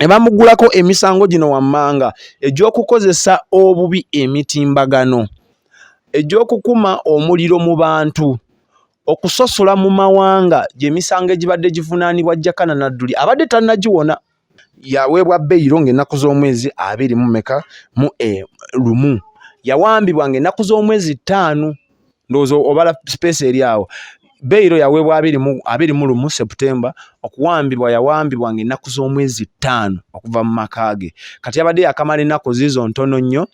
ebamugulako emisango gino wammanga egy'okukozesa obubi emitimbagano, egy'okukuma omuliro mu bantu, okusosola mu mawanga gy'emisango egibadde givunaanibwa jakana nadduli abadde tannagiwona. Yaweebwa beyiro ng'ennaku z'omwezi 21 yawambibwa ng'ennaku z'omwezi 5 ndowooza obala space eri awo. Beyiro yaweebwa 21 Septemba, okuwambibwa yawambibwa ng'ennaku z'omwezi 5 okuva mu maka ge. Kati abadde yakamala ennaku zizo ntono nnyo,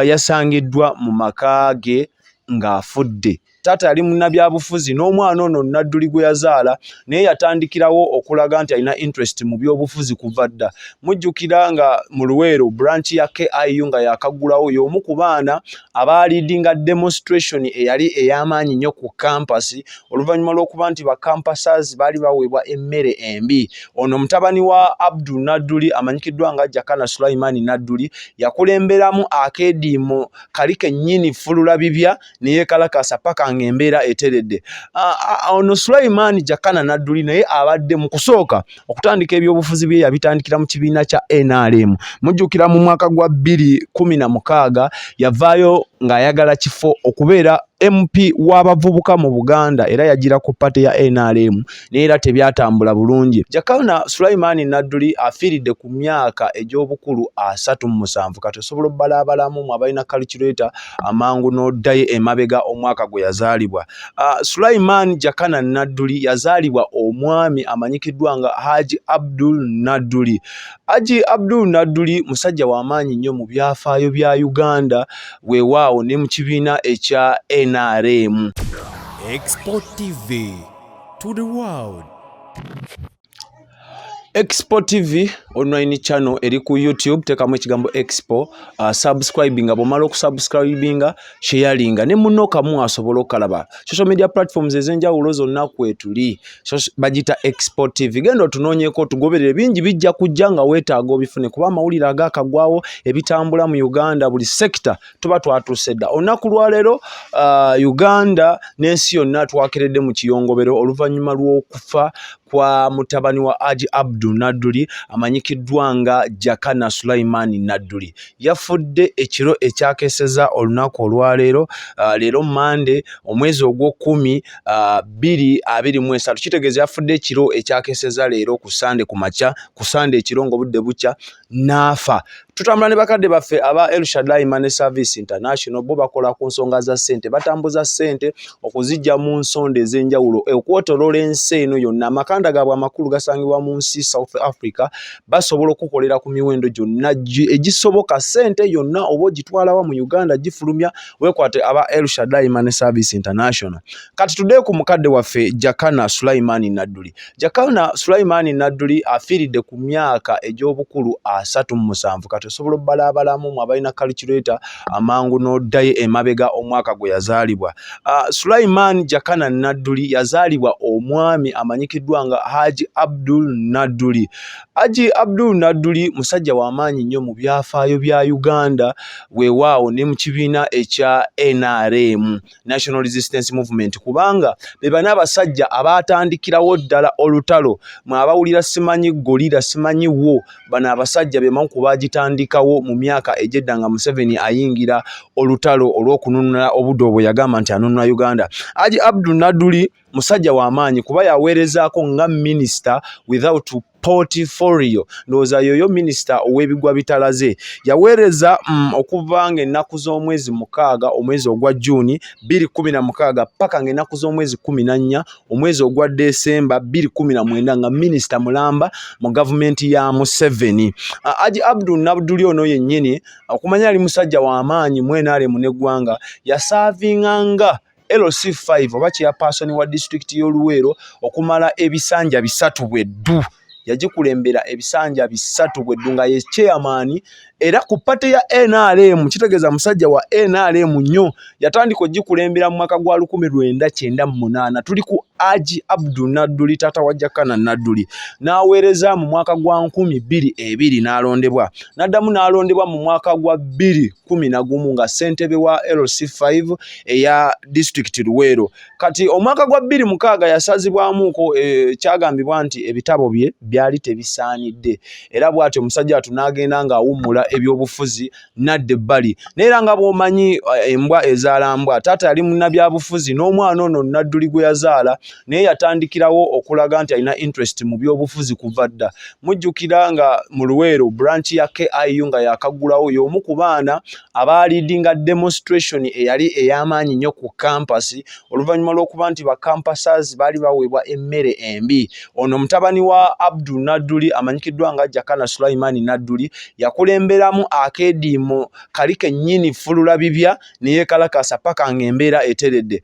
yasangiddwa mu maka ge ng'afudde. Taata yali munnabyabufuzi n'omwana ono nadduli gwe yazaala naye yatandikirawo okulaga nti alina interest mu byobufuzi kuva dda. Mujjukira nga mu Luweero branch ya KIU nga yakaggulawo y'omu ku baana abaalidinga demonstration eyali ey'amaanyi nnyo ku campus oluvannyuma lw'okuba nti ba campusers baali baweebwa emmere embi. Ono mutabani wa Abdul Nadduli amanyikiddwa nga Jakana Sulaiman Nadduli yakulemberamu akeediimo kali kennyini fulula bibya ne yeekalakaasa paka ng'embeera eteredde. Ono Sulaiman Jakana Nadduli naye abadde mu kusooka okutandika ebyobufuzi bye yabitandikira mu kibiina kya NRM. Mujjukira mu mwaka gwa 2016 yavaayo ng'ayagala kifo okubeera MP w'abavubuka mu Buganda era yagira ku pate ya NRM naye era tebyatambula bulungi. Jakana Sulaiman Nadduli afiiridde ku myaka egy'obukulu 37. Kati osobola obbalabalamu mu abalina calculator amangu n'oddayo emabega omwaka gwe yazaalibwa. Sulaiman Jakana Nadduli yazaalibwa omwami amanyikiddwa nga Hajji Abdul Nadduli. Hajji Abdul Nadduli musajja w'amaanyi nnyo mu byafaayo bya Uganda weewaawo ne mu kibiina ekya NRM. Export TV to the world. Export TV online channel eri ku YouTube, tekamu ekigambo Expo, subscribinga, bomala okusubscribinga, sharinga ne munno kamu asobola okalaba. Social media platforms ezenjawulo zonna kwetuli bagita Export TV. Genda tunoonyeko tugoberere bingi bijja kujja nga weetaaga obifune kuba amawulire agakagwawo ebitambula mu Uganda buli sector tuba twatusedda. Olunaku lwa leero Uganda n'ensi yonna twakeredde mu kiyongobero oluvannyuma lw'okufa kwa mutabani wa Hajji Abdul Nadduli amanyikiddwa nga Jakana Sulaiman Nadduli. Yafudde ekiro ekyakeseza olunaku olwaleero leero Monday omwezi ogw'okumi 2023. Kitegeeza yafudde ekiro ekyakeseza leero ku Sunday ku makya, ku Sunday ekiro ng'obudde bukya n'afa. Tutambula ne bakadde baffe aba El Shaddai Money Service International bo bakola ku nsonga za ssente, batambuza ssente okuzijja mu nsonda ez'enjawulo okwotolola ensi eno yonna. Amakanda gaabwe amakulu gasangibwa mu nsi South Africa, basobola okukolera ku miwendo gyonna egisoboka. Ssente yonna oba ogitwalawa mu Uganda gifulumya, weekwate aba El Shaddai Money Service International. Kati tudde ku mukadde waffe Jakana Sulaiman Nadduli. Jakana Sulaiman Nadduli afiiridde ku myaka egy'obukulu 37. Kati osobola obbalabalamu mu abalina calculator amangu n'oddayo emabega omwaka gwe yazaalibwa. Sulaiman Jakana Nadduli yazaalibwa omwami amanyikiddwa nga Hajji Abdul Nadduli. Hajji Abdul Nadduli musajja w'amaanyi nnyo mu byafaayo bya Uganda weewaawo ne mu kibiina ekya NRM, National Resistance Movement, kubanga be bana abasajja abaatandikirawo ddala olutalo. Mwe abawulira simanyi golira simanyi wo, bano abasajja be bamu ku baagitandikawo mu myaka egy'edda nga Museveni ayingira olutalo olw'okununula obudde obwo yagamba nti anunula Uganda. Hajji Abdul Nadduli musajja w'amaanyi kuba yaweerezaako nga minisita without portfolio. Ndowooza yoyo minisita ow'ebigwa bitalaze. Yaweereza okuva ng'ennaku z'omwezi 6 omwezi ogwa Juni 2016 paka ng'ennaku z'omwezi 14 omwezi ogwa Desemba 2019 nga minisita mulamba mu gavumenti ya Museveni. Hajji Abdul Nadduli ono yennyini okumanya ali musajja w'amaanyi mu NRM n'eggwanga yasaavinganga LC5 oba chairperson wa district y'Oluweero okumala ebisanja 3 bweddu. Yagikulembera ebisanja 3 bweddu nga ye chairman era ku pate ya NRM. Kitegeeza musajja wa NRM nnyo. Yatandika ogikulembera mu mwaka gwa 1998. Tuli ku Hajji Abdul Nadduli taata wa Jakana Nadduli. N'aweereza mu mwaka gwa 2002 n'alondebwa. N'addamu n'alondebwa mu mwaka gwa 2011 nga ssentebe wa LC5 eya district Luweero. Kati omwaka gwa 2006 yasazibwamuko kyagambibwa nti ebitabo bye byali tebisaanidde era bw'atyo omusajja wattu n'agenda ng'awummula ebyobufuzi nadda ebbali neera nga bw'omanyi embwa ezaala mbwa taata yali munnabyabufuzi n'omwana ono nadduli gwe yazaala naye yatandikirawo okulaga nti alina interest mu byobufuzi kuva dda mujjukira nga mu Luweero branch ya KIU nga yakaggulawo y'omu ku baana abaalidinga demonstration eyali ey'amaanyi nnyo ku kampasi oluvannyuma lw'okuba nti ba campusers baali baweebwa emmere embi ono mutabani wa Abdul Nadduli amanyikiddwa nga Jakana Sulaiman Nadduli yakulemberamu akeediimo kali kennyini fulula bibya ne yeekalakaasa paka ng'embeera eteredde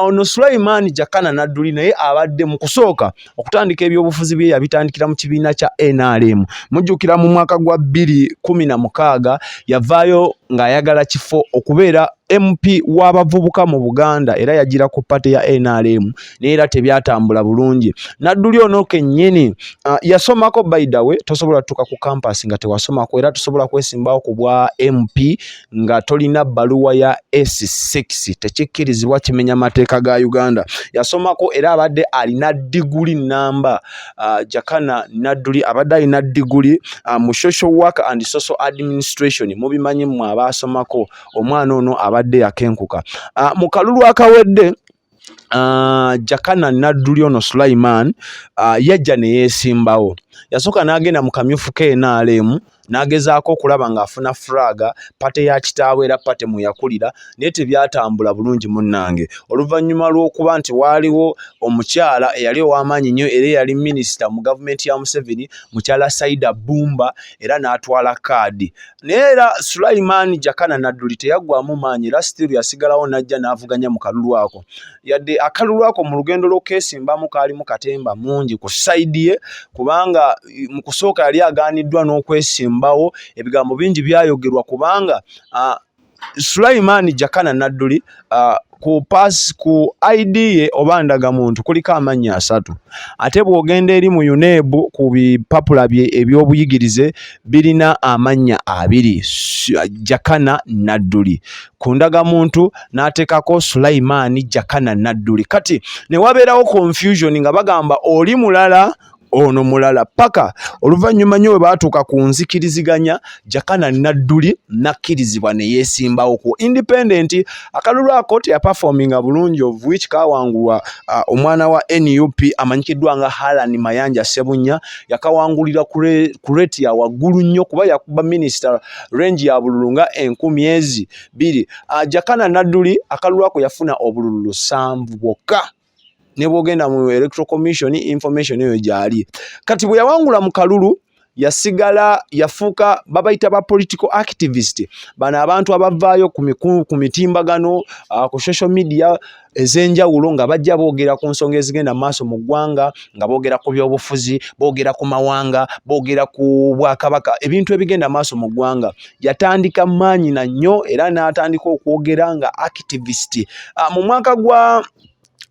ono Sulaiman Jakana Nadduli naye abadde mu kusooka okutandika ebyobufuzi bye yabitandikira mu kibiina kya NRM mujjukira mu mwaka gwa 2016 yavaayo ng'ayagala kifo okubeera MP w'abavubuka mu Buganda era yagira ku pate ya NRM neera tebyatambula bulungi Nadduli ono kennyini yasomako by the way tosobola tuka ku campus nga tewasomako era tosobola kwesimbawo ku bwa MP nga tolina baluwa ya S6 tekikkirizibwa kimenya mateeka ga Uganda yasomako era abadde alina diguli namba Jakana Nadduli abadde alina diguli mu social work and social administration mubimanyi mu abasomako omwana ono abadde yakenkuka mu kalulu akawedde Jakana Nadduli ono Sulaiman yajja ne yeesimbawo yasooka n'agenda mu kamyufu k'NRM n'agezaako okulaba ng'afuna flaga pate ya kitaawe era pate mwe yakulira naye tebyatambula bulungi munnange oluvannyuma lw'okuba nti waaliwo omukyala eyali ow'amaanyi nnyo era yali minisita mu gavumenti ya Museveni mukyala Saida Bumba era n'atwala kaadi naye era Sulaiman Jakana Nadduli teyaggwamu maanyi era still yasigalawo n'ajja n'avuganya mu kalulu ako yadde akalulu ako mu lugendo lw'okwesimbamu kaalimu katemba mungi ku saidi ye kubanga mu kusooka yali agaaniddwa n'okwesimbawo ebigambo bingi byayogerwa kubanga Sulaiman Jakana Nadduli ku ID ye oba ndagamuntu kuliko amannya 3 ate bw'ogenda eri mu UNEB ku bipapula bye eby'obuyigirize birina amannya 2 Jakana Nadduli ku ndagamuntu n'ateekako Sulaiman Jakana Nadduli kati ne wabeerawo confusion nga bagamba oli mulala ono mulala paka oluvannyuma nnyo bwe baatuuka ku nzikiriziganya Jakana Nadduli nakkirizibwa ne yeesimbawo ku independent akalulu ako teyaperforminga bulungi of which kawangulwa omwana wa NUP amanyikiddwa nga Harani Mayanja Sebunya yakawangulira ku rate ya waggulu nnyo kuba yakuba minisita range ya bululu nga 10,200 Jakana Nadduli akalulu ako yafuna obululu 7 bwokka ne bwogenda mu electoral commission information eyo gyali kati bwe yawangula mu kalulu yasigala yafuuka babayita ba political activist bano abantu abavaayo ku mitimbagano ku social media ez'enjawulo nga bajja boogera ku nsonga ezigenda maaso mu ggwanga nga boogera ku byobufuzi boogera ku mawanga boogera ku bwakabaka ebintu ebigenda maaso mu ggwanga yatandika maanyi na nnyo era n'atandika okwogera nga activist mu mwaka gwa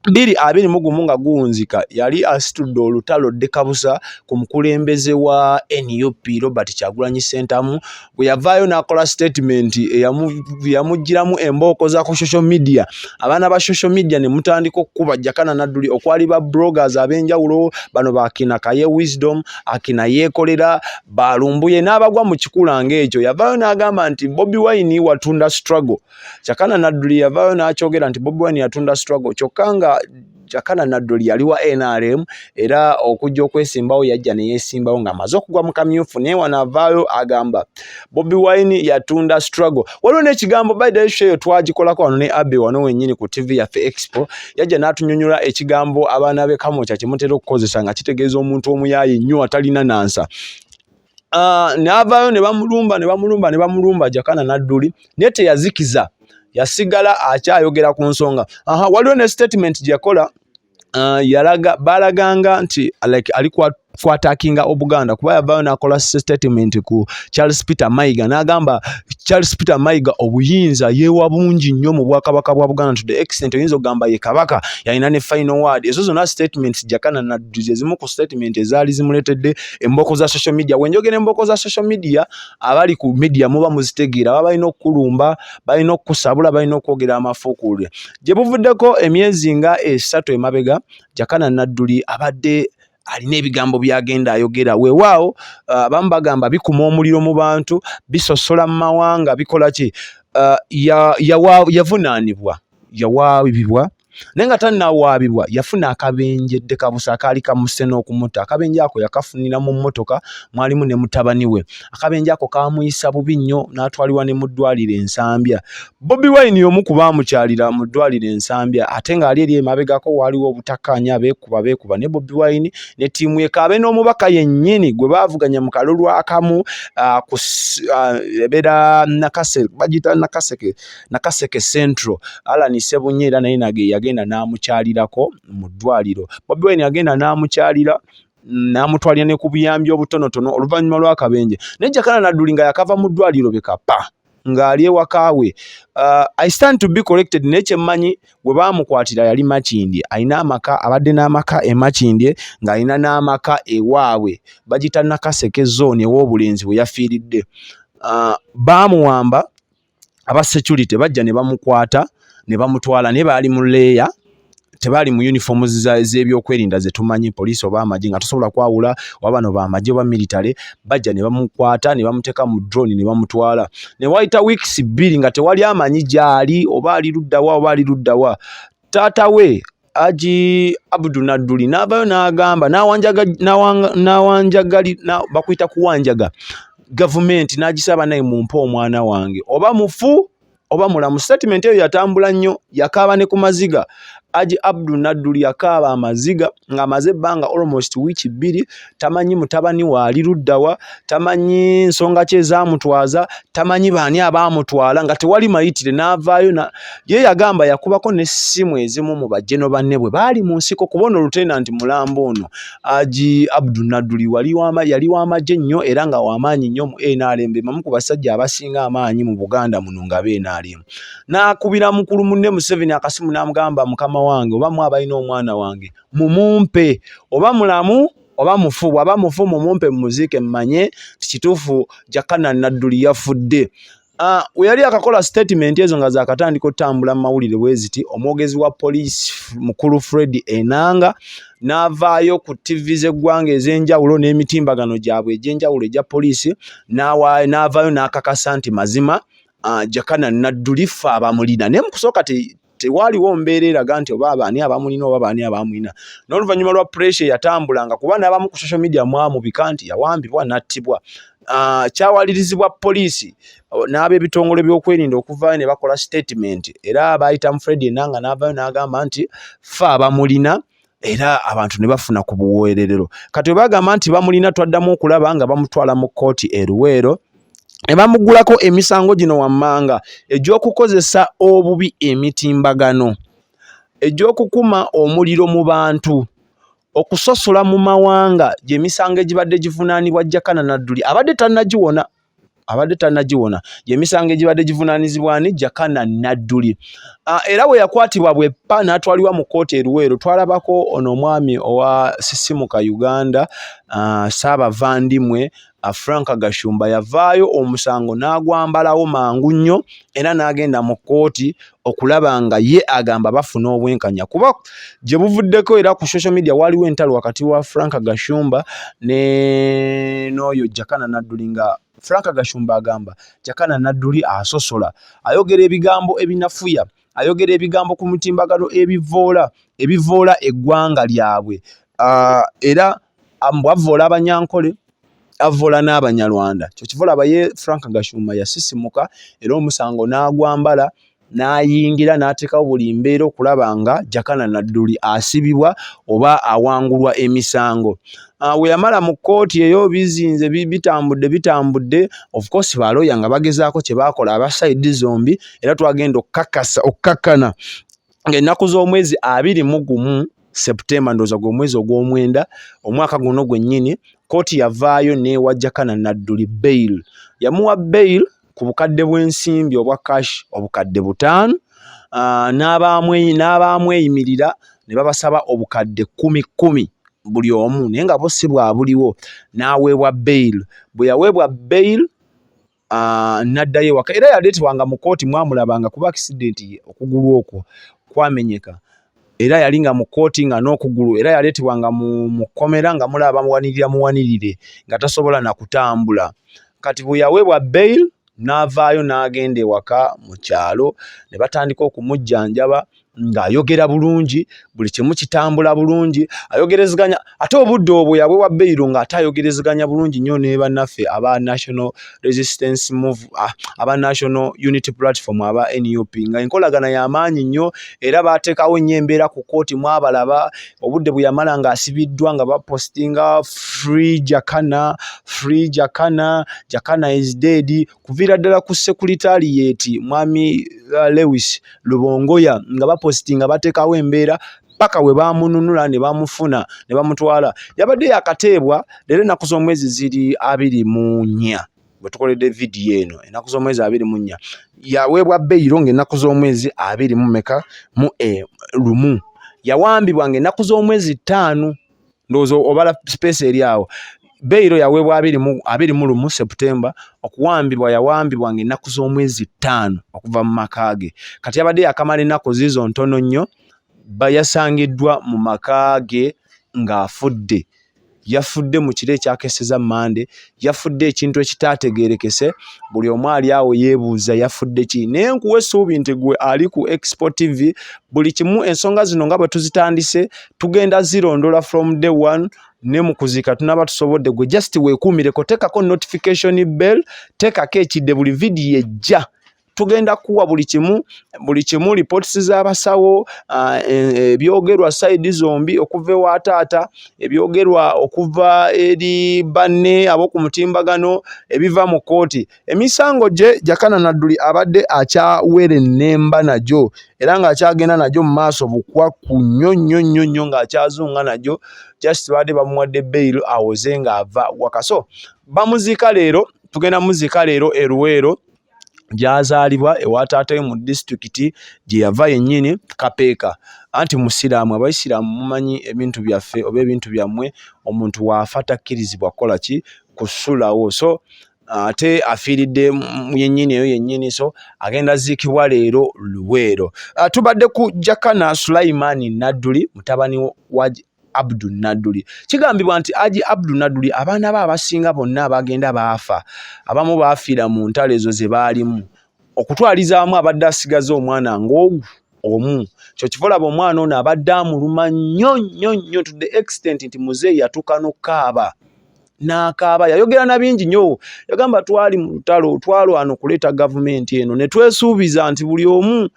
2021 nga guwunzika yali asitudde olutalo Dekabusa ku mukulembeze wa NUP Robert Kyagulanyi Ssentamu bwe yavaayo n'akola statement eyamugiramu embooko za ku social media abaana ba social media ne mutandika okukuba Jakana Nadduli okwali ba bloggers ab'enjawulo bano bakina Kaye Wisdom akina yeekolera balumbuye n'abagwa mu kikula ng'ekyo yavaayo n'agamba nti Bobi Wine watunda struggle Jakana Nadduli yavaayo n'akyogera nti Bobi Wine yatunda struggle kyokka nga Jakana Nadduli yali wa NRM era okujja okwesimbawo yajja ne yeesimbawo ng'amaze okugwa mu kamyufu naye wanaavaayo agamba Bobi Wine yatunda struggle waliwo n'ekigambo by the show twagikolako wano ne Abe wano wennyini ku TV yaffe Expo yajja n'atunnyonnyola ekigambo abaana b'e Kamwokya kye mutera okukozesa nga kitegeeza omuntu omuyaaye nnyo atalina nansa n'avaayo ne bamulumba Jakana Nadduli naye teyazikiza yasigala akyayogera ku nsonga waliwo ne statement gye yakola balaganga nti ali kwatakinga Obuganda kuba yavaayo n'akola statement ku Charles Peter Mayiga n'agamba Charles Peter Mayiga obuyinza yeewa bungi nnyo mu bwakabaka bwa Buganda to the extent oyinza okugamba ye kabaka yalina ne final word ezo zonna statements Jakana Nadduli zimu ku statement ezaali zimuleetedde embooko za social media wenjogera embooko za social media abali ku media muba muzitegeera baba balina okukulumba balina okukusabula balina okwogera amafuukuule gye buvuddeko emyezi nga 3 emabega Jakana Nadduli abadde alina ebigambo byagenda ayogera weewaawo abamu bagamba bikuma omuliro mu bantu bisosola mu mawanga bikola ki yavunaanibwa yawaabibwa naye nga tannawaabibwa yafuna akabenje dde kabusa akaali kamuse n'okumuta akabenje ako yakafunira mu mmotoka mwalimu ne mutabani we akabenje ako kaamuyisa bubi nnyo n'atwalibwa ne mu ddwaliro Ensambya Bobi Wine omu ku baamukyalira mu ddwaliro Ensambya ate ng'ali eri emabegako waaliwo obutakkaanya beekuba ne Bobi Wine ne ttiimu ye kaabe n'omubaka yennyini gwe baavuganya mu kalulu akamu ebeera bagita Nakaseke Central Alan Sebunye era naye yagenda n'amukyalirako mu ddwaliro Bobi Wine yagenda n'amukyalira n'amutwalira ne ku buyambi obutonotono oluvannyuma lw'akabenje naye Jakana Nadduli nga yakava mu ddwaliro bekapa ng'ali ewakaawe I stand to be corrected naye kyemmanyi bwe baamukwatira yali Makindye alina amaka abadde n'amaka e Makindye ng'alina n'amaka ewaabwe bagita Nakaseke zone ew'obulenzi bwe yafiiridde baamuwamba aba security bajja ne bamukwata ne bamutwala ne baali mu leeya tebaali mu uniform z'ebyokwerinda ze tumanyi poliisi oba amagye nga tosobola kwawula oba bano bamagye oba military bajja ne bamukwata ne bamuteeka mu drone ne bamutwala ne wayita weeks 2 nga tewali amanyi gy'ali oba ali luddawa oba ali luddawa taata we Hajji Abdul Nadduli n'avayo n'agamba n'awanjagali bakuyita kuwanjaga gavumenti n'agisaba naye mumpe omwana wange oba mufu oba mulamu statement eyo yatambula nnyo yakaaba ne ku maziga Hajji Abdul Nadduli yakaaba amaziga ng'amaze ebbanga almost week 2 tamanyi mutabani waali luddawa tamanyi nsonga ki ezaamutwaza tamanyi baani abaamutwala nga tewali mayitire n'avaayo ye yagamba yakubako n'essimu ezimu mu bajjeno banne bwe baali mu nsiko kubona olutenanti mulambo ono Hajji Abdul Nadduli yali w'amagye nnyo era nga w'amaanyi nnyo mu NRM mamu ku basajja abasinga amaanyi mu Buganda muno nga NRM n'akubira mukulu munne Museveni akasimu n'amugamba mukama wange oba mwabalina omwana wange mumumpe oba mulamu oba mufu bw'aba mufu mumumpe mumuziike mmanye tikituufu Jakana Nadduli yafudde we yali akakola statement ezo nga zaakatandika otambula mu mawulire bwe ziti omwogezi wa poliisi mukulu Fred Enanga n'avaayo ku TV z'eggwanga ez'enjawulo n'emitimbagano gyabwe egy'enjawulo egya poliisi n'avaayo n'akakasa nti mazima Jakana Nadduli ffe abamulina naye mu kusooka tewaaliwo mbeera eraga nti oba abaani abamulina oba abaani abamulina n'oluvannyuma lwa pressure yatambulanga kuba n'abamu ku social media mwamubika nti yawambibwa n'attibwa kyawalirizibwa poliisi n'ab'ebitongole by'okwerinda okuvaayo ne bakola statement era baayita mu Fred Enanga n'avaayo n'agamba nti ffe abamulina era abantu ne bafuna ku buweererero kati bwe bagamba nti bamulina twaddamu okulaba nga bamutwala mu kkooti e Luweero ne bamugulako emisango gino wammanga egy'okukozesa obubi emitimbagano egy'okukuma omuliro mu bantu okusosola mu mawanga gy'emisango egibadde givunaanibwa Jakana Nadduli abadde tannagiwona gy'emisango egibadde givunaanizibwa ani Jakana Nadduli era bwe yakwatibwa bweppa n'atwalibwa mu kkooti e Luweero twalabako ono omwami owa sisimuka Uganda Ssaabavandimwe Frank Gashumba yavaayo omusango n'agwambalawo mangu nnyo era n'agenda mu kkooti okulaba nga ye agamba bafuna obwenkanya kuba gye buvuddeko era ku social media waliwo entalo wakati wa Frank Gashumba n'oyo Jakana Nadduli nga Frank Gashumba agamba Jakana Nadduli asosola ayogera ebigambo ebinafuya ayogera ebigambo ku mutimbagano ebivoola eggwanga lyabwe era bwavoola Abanyankole avoola n'Abanyarwanda kyo kivoola ye Frank Gashumba yasisimuka era omusango n'agwambala n'ayingira n'ateekawo buli mbeera okulaba nga Jakana Nadduli asibibwa oba awangulwa emisango we yamala mu kkooti eyo bizinze bitambudde of course balooya nga bagezaako kye baakola aba side zombi era twagenda okukakkana ng'ennaku z'omwezi 21 September ndowooza gwe mwezi ogw'omwenda omwaka guno gwennyini kkooti yavaayo n'ewa Jakana Nadduli bail yamuwa bail ku bukadde bw'ensimbi obwa cash obukadde 5 n'abaamweyimirira ne babasaba obukadde 10 buli omu naye nga bo si bwabuliwo n'aweebwa bail bwe yaweebwa bail n'addayo ewaka era yaleetebwanga mu kkooti mwamulabanga kuba accident okugulu okwo kwamenyeka era yali nga mu kooti nga n'okugulu era yaleetebwanga mu kkomera nga mulaba muwanirire nga tasobola na kutambula. Kati bwe yaweebwa bail n'avaayo n'agenda ewaka mu kyalo ne batandika okumujjanjaba ng'ayogera bulungi, buli kimu kitambula bulungi, ayogerezeganya ate obudde obwo yaweebwa bail ng'ate ayogerezeganya bulungi nnyo ne bannaffe aba National Resistance Move, aba National Unity Platform, aba NUP, nga enkolagana y'amaanyi nnyo era baateekawo nnyo embeera ku kooti mwabalaba obudde bwe yamala ng'asibiddwa nga bapostinga free jakana, jakana is dead, kuviira ddala ku Secretariat mwami Lewis Lubongoya nga bapostinga bateekawo embeera paka we baamununula ne bamufuna ne bamutwala. Yabadde yakateebwa leero ennaku z'omwezi ziri 24 bwe tukoledde vidiyo eno, ennaku z'omwezi 24 yaweebwa bail ng'ennaku z'omwezi 21 yawambibwa ng'ennaku z'omwezi 5 ndowooza obala space eri awo. Bail yaweebwa 21 September, okuwambibwa yawambibwa ng'ennaku z'omwezi 5 okuva mu maka ge. Kati yabadde yakamala ennaku zizo ntono nnyo, yasangiddwa mu maka ge ng'afudde. Yafudde mu kiro ekyakeseza Mande, yafudde ekintu ekitaategeerekese, buli omu ali awo yeebuuza yafudde ki. Naye nkuwa essuubi nti gwe ali ku Expo TV buli kimu, ensonga zino nga bwe tuzitandise tugenda zirondola from day one ne mu kuziika tunaba tusobodde. Gwe just weekuumireko, teekako notification bell, teekako ekidde buli vidiyo ejja tugenda kuwa buli kimu reports z'abasawo, ebyogerwa side zombi, okuva ewa taata, ebyogerwa okuva eri banne ab'oku mutimbagano, ebiva mu kooti. Emisango gye Jakana Nadduli abadde akyawera ennemba nagyo era ng'akyagenda nagyo mu maaso bukwaku nnyo ng'akyazunga nagyo, just baadde bamuwadde bail awoze ng'ava waka. So bamuziika leero, tugenda muziika leero e Luweero gyazaalibwa ewa taata we mu disitulikiti gye yava yennyini Kapeeka. Anti musiraamu, abaisiraamu mumanyi ebintu byaffe oba ebintu byammwe omuntu waafa takkirizibwa kukola ki, kusulawo. So ate afiiridde yennyini eyo yennyini, so agenda ziikibwa leero Luweero. Tubadde ku Jakana Sulaiman Nadduli, mutabani wa Abdul Nadduli. Kigambibwa nti Hajji Abdul Nadduli abaana be abasinga bonna abagenda baafa, abamu baafiira mu ntalo ezo ze baalimu, okutwalizaamu abadde asigaze omwana ng'ogu omu. Kyo kivolaba omwana ono abadde amuluma nnyo to the extent nti muzeeyi yatuuka n'okaaba n'akaaba, yayogera na bingi nnyo, yagamba twali mu lutalo, twalwana okuleeta gavumenti eno ne twesuubiza nti buli omu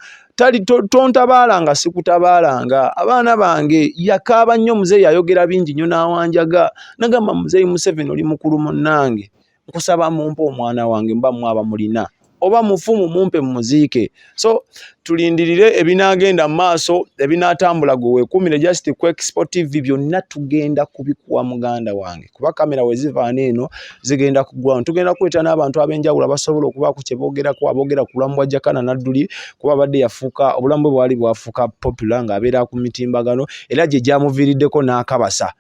tontabaalanga sikutabaalanga, abaana bange. Yakaaba nnyo muzeeyi, yayogera bingi nnyo n'awanjaga, nagamba muzeeyi Museveni oli mukulu munnange, nkusaba mumpe omwana wange mba mwaba mulina, oba mufumu mumpe muziike. So tulindirire ebinaagenda mu maaso, ebinaatambula, gwe weekuumire just ku Expo TV, byonna tugenda kubikuwa muganda wange, kuba kamera we zivaana eno zigenda kuggwawo. Tugenda kweta n'abantu ab'enjawulo abasobola okubaako kye boogerako, aboogera ku bulamu bwa Jakana Nadduli, kuba abadde yafuuka, obulamu bwe bwali bwafuuka popular ng'abeera ku mitimbagano, era gye gyamuviiriddeko n'akabasa.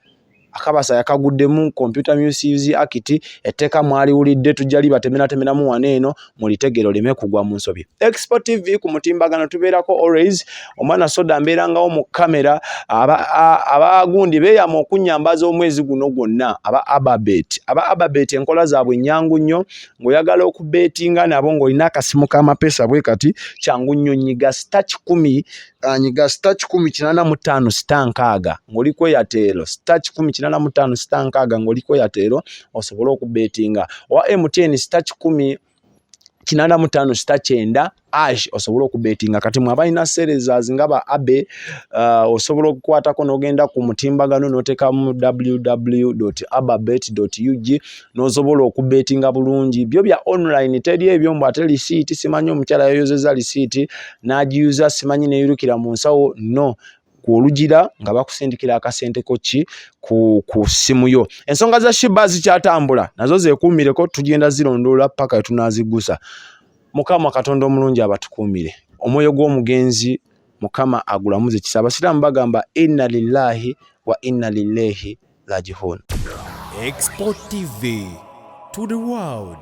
Akabasa yakaguddemu Computer Misuse Act, etteeka mwaliwulidde, tujja libatemeratemeramu wano eno mulitegero leme kugwa mu nsobi. Expo TV ku mutimbagano tubeerako always, omwana soda mbeerangawo mu kamera, abagundi beeyama okunnyambaza omwezi guno gwonna, aba Ababet enkola zaabwe nnyangu nnyo, ng'oyagala okubeetinga nabo ng'olina akasimu k'amapeesa bwe kati, kyangu nnyo, nyiga star 10, nyiga star 10 star 6 ng'oli ku Airtel, star 10 star 6 ng'oli ku Airtel osobole okubeetinga, owa MTN star 10 star 9 osobole okubeetinga. Kati mwabalina series nga ba Abe, osobola okukwatako n'ogenda ku mutimbagano n'oteekamu www.ababet.ug n'osobola okubeetinga bulungi. Byo bya online, teri ebyo mbu ate lisiiti, simanyi omukyala yayozeza lisiiti n'agiyuza, simanyi neeyirukira mu nsawo, no. Kuolugira nga bakusindikira akasente ki ku ssimu yo. Ensonga za Shiba zikyatambula, nazo zeekuumireko, tugenda zirondoola paka tunaazigusa. Mukama Katonda omulungi abatukuumire. Omwoyo gw'omugenzi Mukama agulamuze kisa. Abasiraamu bagamba inna lillahi wa inna ilaihi raji'un. Expo TV to the world.